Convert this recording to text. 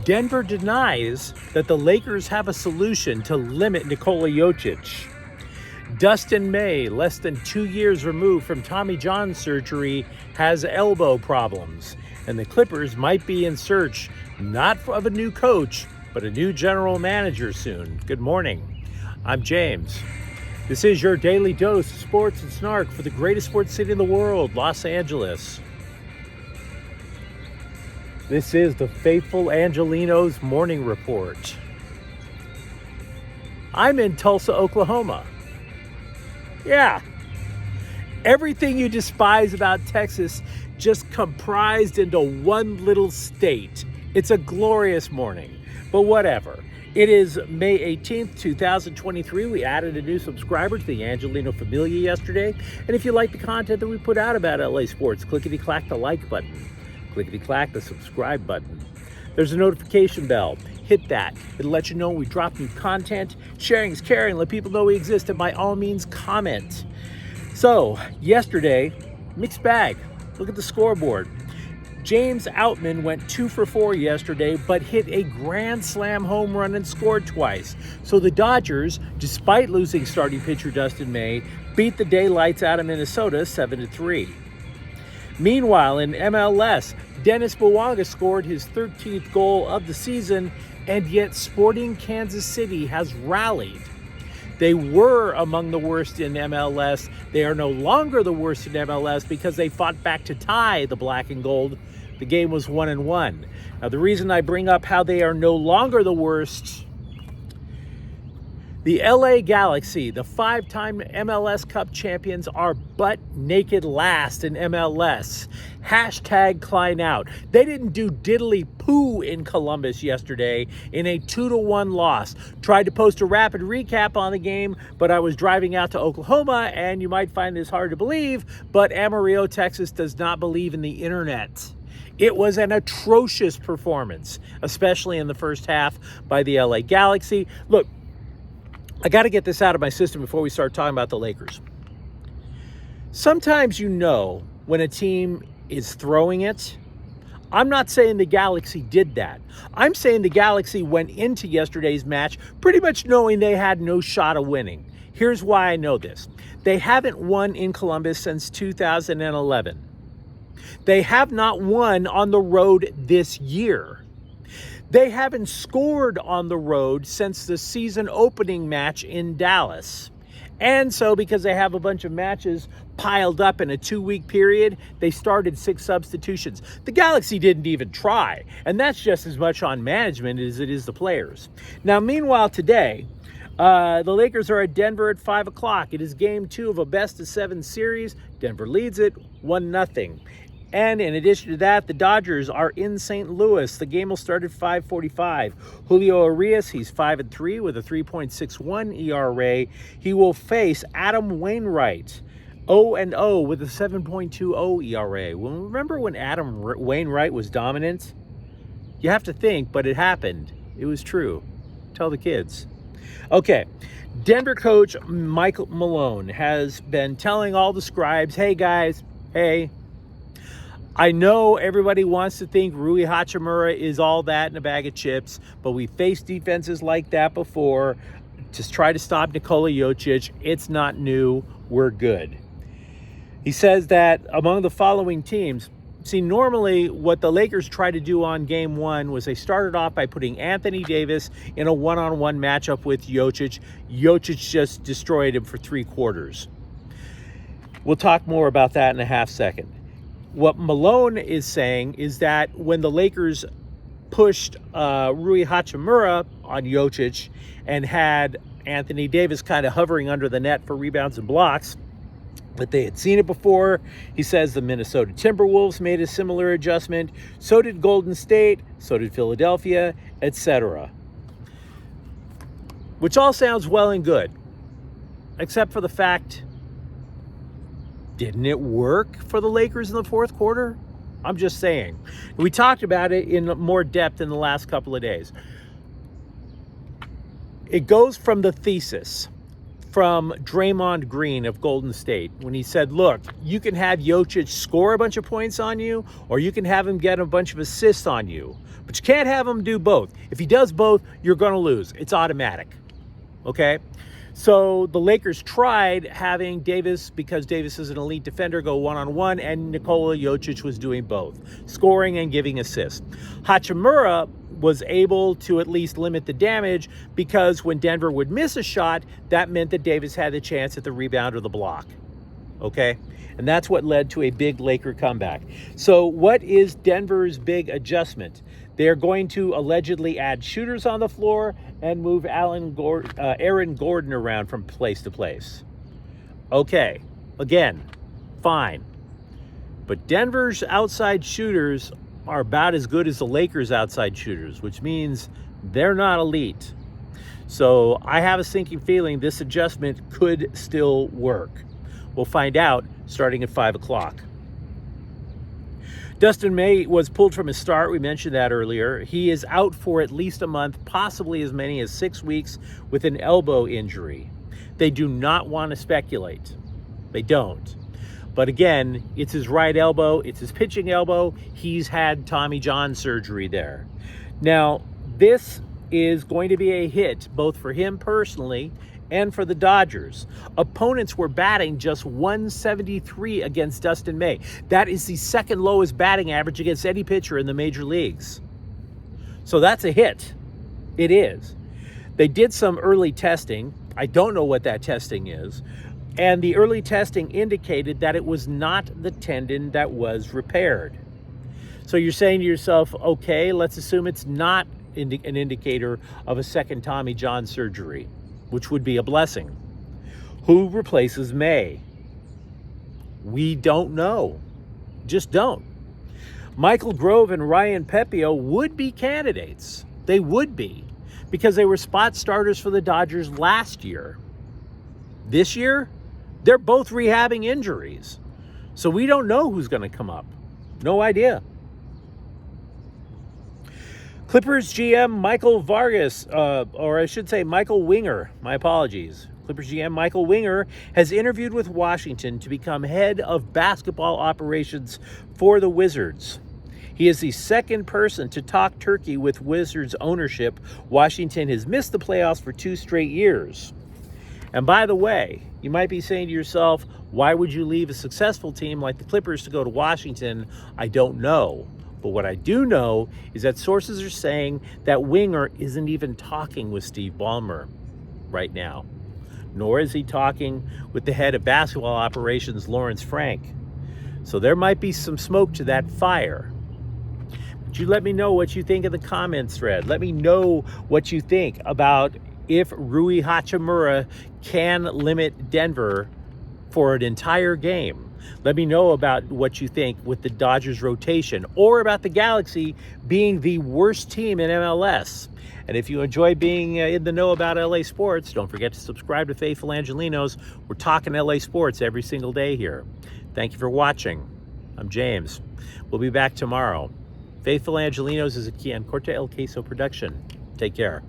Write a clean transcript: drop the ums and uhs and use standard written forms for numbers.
Denver denies that the Lakers have a solution to limit Nikola Jokic. Dustin May, less than 2 years removed from Tommy John surgery, has elbow problems. And the Clippers might be in search not of a new coach, but a new general manager soon. Good morning. I'm James. This is your daily dose of sports and snark for the greatest sports city in the world, Los Angeles. This is the faithful Angelinos Morning Report. I'm in Tulsa, Oklahoma. Yeah, everything you despise about Texas just comprised into one little state. It's a glorious morning, but whatever. It is May 18th, 2023. We added a new subscriber to the Angelino Familia yesterday. And if you like the content that we put out about LA sports, clickety-clack the like button. Clickety-clack the subscribe button. There's a notification bell. Hit that. It'll let you know when we drop new content. Sharing is caring. Let people know we exist, and by all means, comment. So, yesterday, mixed bag. Look at the scoreboard. James Outman went 2 for 4 yesterday, but hit a grand slam home run and scored twice. So the Dodgers, despite losing starting pitcher Dustin May, beat the daylights out of Minnesota 7-3. Meanwhile, in MLS, Dennis Bouanga scored his 13th goal of the season, and yet Sporting Kansas City has rallied. They were among the worst in MLS. They are no longer the worst in MLS because they fought back to tie the black and gold. The game was 1-1. Now, the reason I bring up how they are no longer the worst, the LA Galaxy, the 5-time MLS Cup champions, are butt naked last in MLS. Hashtag Klein out. They didn't do diddly poo in Columbus yesterday in a 2-1 loss. Tried to post a rapid recap on the game, but I was driving out to Oklahoma, and you might find this hard to believe, but Amarillo, Texas does not believe in the internet. It was an atrocious performance, especially in the first half by the LA Galaxy. Look, I got to get this out of my system before we start talking about the Lakers. Sometimes you know when a team is throwing it. I'm not saying the Galaxy did that. I'm saying the Galaxy went into yesterday's match pretty much knowing they had no shot of winning. Here's why I know this. They haven't won in Columbus since 2011. They have not won on the road this year. They haven't scored on the road since the season opening match in Dallas. And so because they have a bunch of matches piled up in a 2-week period, they started 6 substitutions. The Galaxy didn't even try, and that's just as much on management as it is the players. Now, meanwhile, today, the Lakers are at Denver at 5 o'clock. It is game 2 of a best-of-7 series. Denver leads it 1-0. And in addition to that, the Dodgers are in St. Louis. The game will start at 5:45. Julio Urias, he's 5-3 with a 3.61 ERA. He will face Adam Wainwright, 0-0 with a 7.20 ERA. Well, remember when Adam Wainwright was dominant? You have to think, but it happened. It was true. Tell the kids. Okay. Denver coach Mike Malone has been telling all the scribes, hey guys, hey, I know everybody wants to think Rui Hachimura is all that in a bag of chips, but we faced defenses like that before to try to stop Nikola Jokic. It's not new. We're good. He says that among the following teams, see, normally what the Lakers tried to do on game 1 was they started off by putting Anthony Davis in a one-on-one matchup with Jokic. Jokic just destroyed him for 3 quarters. We'll talk more about that in a half second. What Malone is saying is that when the Lakers pushed Rui Hachimura on Jokic and had Anthony Davis kind of hovering under the net for rebounds and blocks, that they had seen it before. He says the Minnesota Timberwolves made a similar adjustment. So did Golden State. So did Philadelphia, etc. Which all sounds well and good, except for the fact, didn't it work for the Lakers in the fourth quarter? I'm just saying. We talked about it in more depth in the last couple of days. It goes from the thesis. from Draymond Green of Golden State when he said, look, you can have Jokic score a bunch of points on you, or you can have him get a bunch of assists on you, but you can't have him do both. If he does both, you're going to lose. It's automatic. Okay? So the Lakers tried having Davis, because Davis is an elite defender, go one-on-one, and Nikola Jokic was doing both, scoring and giving assists. Hachimura was able to at least limit the damage, because when Denver would miss a shot, that meant that Davis had the chance at the rebound or the block. Okay? And that's what led to a big Laker comeback. So what is Denver's big adjustment? They're going to allegedly add shooters on the floor and move Aaron Gordon around from place to place. Okay, again, fine. But Denver's outside shooters are about as good as the Lakers' outside shooters, which means they're not elite. So I have a sinking feeling this adjustment could still work. We'll find out starting at 5 o'clock. Dustin May was pulled from his start. We mentioned that earlier. He is out for at least a month, possibly as many as 6 weeks, with an elbow injury. They do not want to speculate. They don't. But again, it's his right elbow. It's his pitching elbow. He's had Tommy John surgery there. Now, this is going to be a hit both for him personally and for the Dodgers. Opponents were batting just 173 against Dustin May. That is the second lowest batting average against any pitcher in the major leagues. So that's a hit. It is. They did some early testing. I don't know what that testing is. And the early testing indicated that it was not the tendon that was repaired. So you're saying to yourself, okay, let's assume it's not an indicator of a second Tommy John surgery, which would be a blessing. Who replaces May? We don't know. Just don't. Michael Grove and Ryan Pepio would be candidates. They would be, because they were spot starters for the Dodgers last year. This year, they're both rehabbing injuries. So we don't know who's going to come up. No idea. Clippers GM Michael Vargas, or I should say Michael Winger, my apologies. Clippers GM Michael Winger has interviewed with Washington to become head of basketball operations for the Wizards. He is the second person to talk turkey with Wizards ownership. Washington has missed the playoffs for 2 straight years. And by the way, you might be saying to yourself, why would you leave a successful team like the Clippers to go to Washington? I don't know. But what I do know is that sources are saying that Winger isn't even talking with Steve Ballmer right now, nor is he talking with the head of basketball operations, Lawrence Frank. So there might be some smoke to that fire. But you let me know what you think in the comments thread. Let me know what you think about if Rui Hachimura can limit Denver for an entire game. Let me know about what you think with the Dodgers rotation, or about the Galaxy being the worst team in MLS. And if you enjoy being in the know about LA sports, don't forget to subscribe to Faithful Angelinos. We're talking LA sports every single day here. Thank you for watching. I'm James. We'll be back tomorrow. Faithful Angelinos is a Kian Corte El Queso production. Take care.